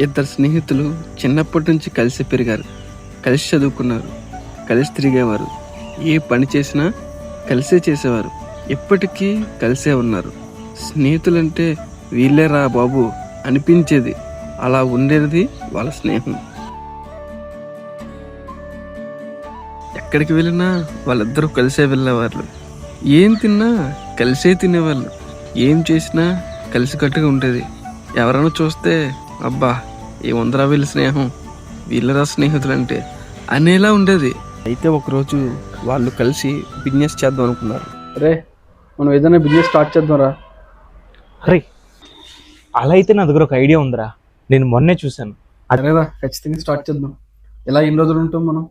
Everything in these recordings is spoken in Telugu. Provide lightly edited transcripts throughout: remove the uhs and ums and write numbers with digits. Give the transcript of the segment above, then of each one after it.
ఇద్దరు స్నేహితులు చిన్నప్పటి నుంచి కలిసి పెరిగారు, కలిసి చదువుకున్నారు, కలిసి తిరిగేవారు, ఏ పని చేసినా కలిసే చేసేవారు, ఇప్పటికీ కలిసే ఉన్నారు. స్నేహితులంటే వీళ్ళేరా బాబు అనిపించేది. అలా ఉండేది వాళ్ళ స్నేహం. ఎక్కడికి వెళ్ళినా వాళ్ళిద్దరూ కలిసే వెళ్ళేవాళ్ళు, ఏం తిన్నా కలిసే తినేవాళ్ళు, ఏం చేసినా కలిసికట్టుగా ఉండేది. ఎవరైనా చూస్తే అబ్బా ఏముందరా వీళ్ళ స్నేహం, వీళ్ళరా స్నేహితులంటే అనేలా ఉండేది. అయితే ఒకరోజు వాళ్ళు కలిసి బిజినెస్ చేద్దాం అనుకున్నారు. రే, మనం ఏదైనా బిజినెస్ స్టార్ట్ చేద్దాంరా. అరే, అలా అయితే నా దగ్గర ఒక ఐడియా ఉందిరా. నేను మొన్నే చూశాను. అరేరా, ఖచ్చితంగా స్టార్ట్ చేద్దాం. ఎలా ఎన్ని రోజులు ఉంటాం మనం?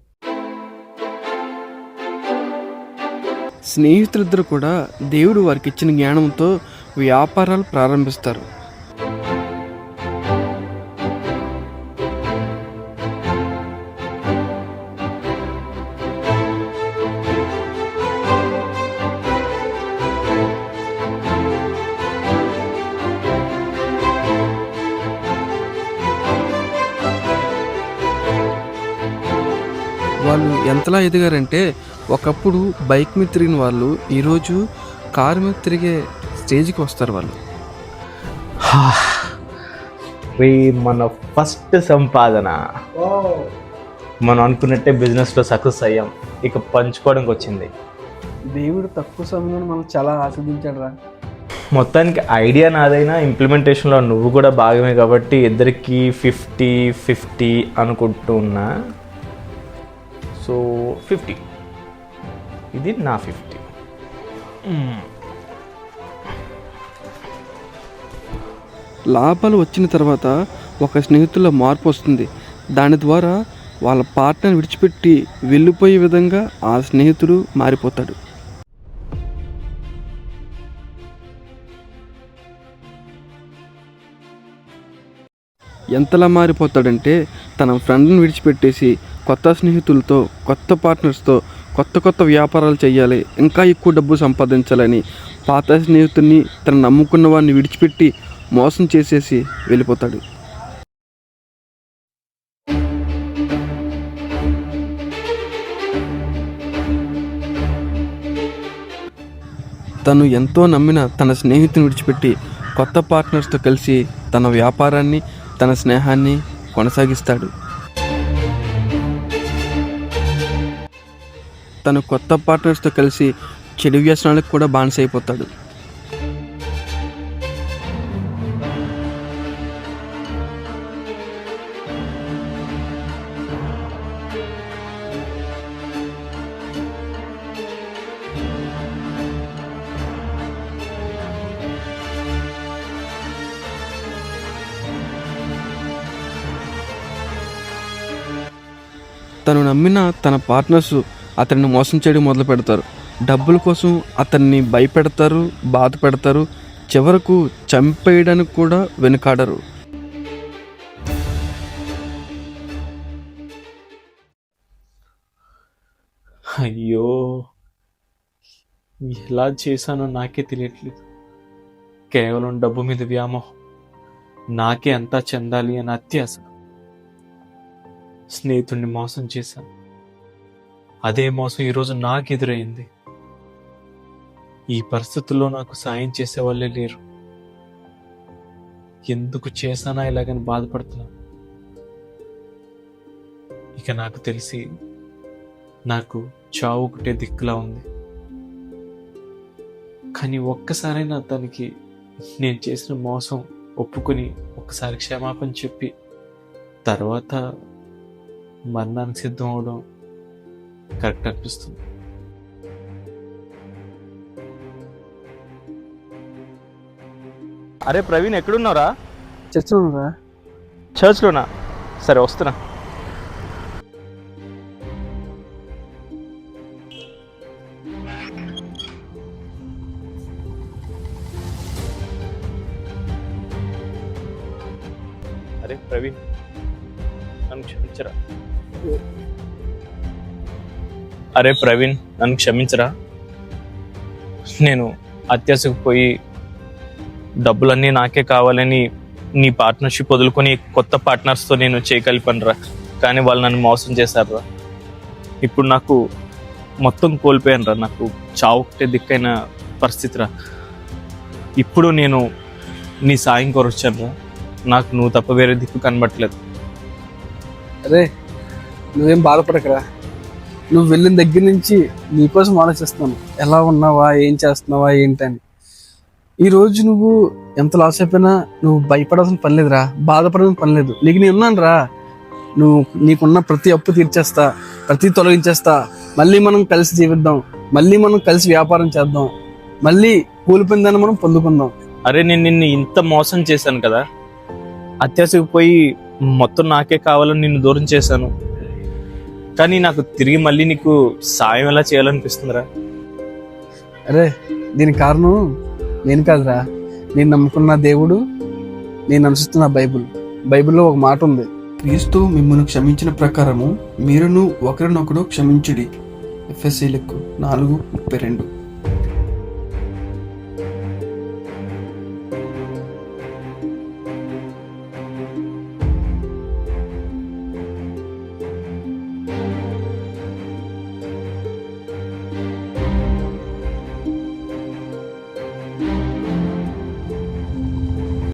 స్నేహితులిద్దరు కూడా దేవుడు వారికి ఇచ్చిన జ్ఞానంతో వ్యాపారాలు ప్రారంభిస్తారు. వాళ్ళు ఎంతలా ఎదిగారంటే ఒకప్పుడు బైక్ మీద తిరిగిన వాళ్ళు ఈరోజు కారు మీద తిరిగే స్టేజ్కి వస్తారు. వాళ్ళు మన ఫస్ట్ సంపాదన మనం అనుకున్నట్టే బిజినెస్లో సక్సెస్ అయ్యాం. ఇక పంచుకోవడానికి వచ్చింది. దేవుడు తక్కువ సమయంలో మనం చాలా ఆస్వాదించాడు రా. మొత్తానికి ఐడియా నాదైనా ఇంప్లిమెంటేషన్లో నువ్వు కూడా భాగమే కాబట్టి ఇద్దరికి 50-50 అనుకుంటున్నా. సో 50, ఇది నా 50. లాభాలు వచ్చిన తర్వాత ఒక స్నేహితుల్లో మార్పు వస్తుంది. దాని ద్వారా వాళ్ళ పార్ట్నర్ విడిచిపెట్టి వెళ్ళిపోయే విధంగా ఆ స్నేహితుడు మారిపోతాడు. ఎంతలా మారిపోతాడంటే తన ఫ్రెండ్ని విడిచిపెట్టేసి కొత్త స్నేహితులతో, కొత్త పార్ట్నర్స్తో కొత్త వ్యాపారాలు చేయాలి, ఇంకా ఎక్కువ డబ్బు సంపాదించాలని పాత స్నేహితుడిని, తను నమ్ముకున్న వాడిని విడిచిపెట్టి మోసం చేసేసి వెళ్ళిపోతాడు. తను ఎంతో నమ్మిన తన స్నేహితుని విడిచిపెట్టి కొత్త పార్ట్నర్స్తో కలిసి తన వ్యాపారాన్ని, తన స్నేహాన్ని కొనసాగిస్తాడు. తను కొత్త పార్ట్నర్స్తో కలిసి చెడు వ్యసనాలకు కూడా బానిసైపోతాడు. తను నమ్మిన తన పార్ట్నర్స్ అతన్ని మోసం చేయడం మొదలు పెడతారు. డబ్బుల కోసం అతన్ని భయపెడతారు, బాధ పెడతారు, చివరకు చంపేయడానికి కూడా వెనుకాడరు. అయ్యో, ఎలా చేశానో నాకే తెలియట్లేదు. కేవలం డబ్బు మీద వ్యామోహం, నాకే అంతా చెందాలి అని అత్యాశ. స్నేహితుడిని మోసం చేశాను. అదే మోసం ఈరోజు నాకు ఎదురైంది. ఈ పరిస్థితుల్లో నాకు సాయం చేసే వాళ్ళే లేరు. ఎందుకు చేశానా ఇలాగని బాధపడుతున్నా. ఇక నాకు తెలిసి నాకు చావు ఒకటే దిక్కులా ఉంది. కానీ ఒక్కసారైనా తనకి నేను చేసిన మోసం ఒప్పుకొని ఒక్కసారి క్షమాపణ చెప్పి తర్వాత మరణానికి సిద్ధం అవడం కరెక్ట్ అనిపిస్తుంది. అరే ప్రవీణ్, ఎక్కడున్నారా? చర్చలోరా. చర్చ్లోనా? సరే వస్తున్నా. అరే ప్రవీణ్, నన్ను క్షమించరా. అరే ప్రవీణ్, నన్ను క్షమించరా. నేను అత్యాశకు పోయి డబ్బులన్నీ నాకే కావాలని నీ పార్ట్నర్షిప్ వదులుకొని కొత్త పార్ట్నర్స్తో నేను చేయగలిపానురా, కానీ వాళ్ళు నన్ను మోసం చేశారురా. ఇప్పుడు నాకు మొత్తం కోల్పోయానురా, నాకు చావుకే దిక్కైన పరిస్థితిరా. ఇప్పుడు నేను నీ సాయం కోరొచ్చానురా, నాకు నువ్వు తప్ప వేరే దిక్కు కనబట్టలేదు. అరే నువ్వేం బాధపడకరా, నువ్వు వెళ్ళిన దగ్గర నుంచి నీకోసం ఆలోచిస్తాను, ఎలా ఉన్నావా, ఏం చేస్తున్నావా ఏంటని. ఈరోజు నువ్వు ఎంత లాస్ అయిపోయినా నువ్వు భయపడాల్సిన పని లేదురా, బాధపడాల్సిన పని లేదు. నీకు నేను ఉన్నాను రా, నువ్వు నీకున్న ప్రతి అప్పు తీర్చేస్తా, ప్రతి తొలగించేస్తా. మళ్ళీ మనం కలిసి జీవిద్దాం, మళ్ళీ మనం కలిసి వ్యాపారం చేద్దాం, మళ్ళీ కూలిపోయిందని మనం పొందుకుందాం. అరే నేను నిన్ను ఇంత మోసం చేశాను కదా, అత్యాశకు పోయి మొత్తం నాకే కావాలని నిన్ను దూరం చేశాను, కానీ నాకు తిరిగి మళ్ళీ నీకు సాయం ఎలా చేయాలనిపిస్తుందిరా. అరే దీనికి కారణం నేను కాదురా, నేను నమ్ముకున్న దేవుడు, నేను అనుసరిస్తున్న బైబిల్లో ఒక మాట ఉంది, క్రీస్తు మిమ్మల్ని క్షమించిన ప్రకారము మీరును ఒకరినొకడు క్షమించుడి. ఎఫెసీయులకు 4:32.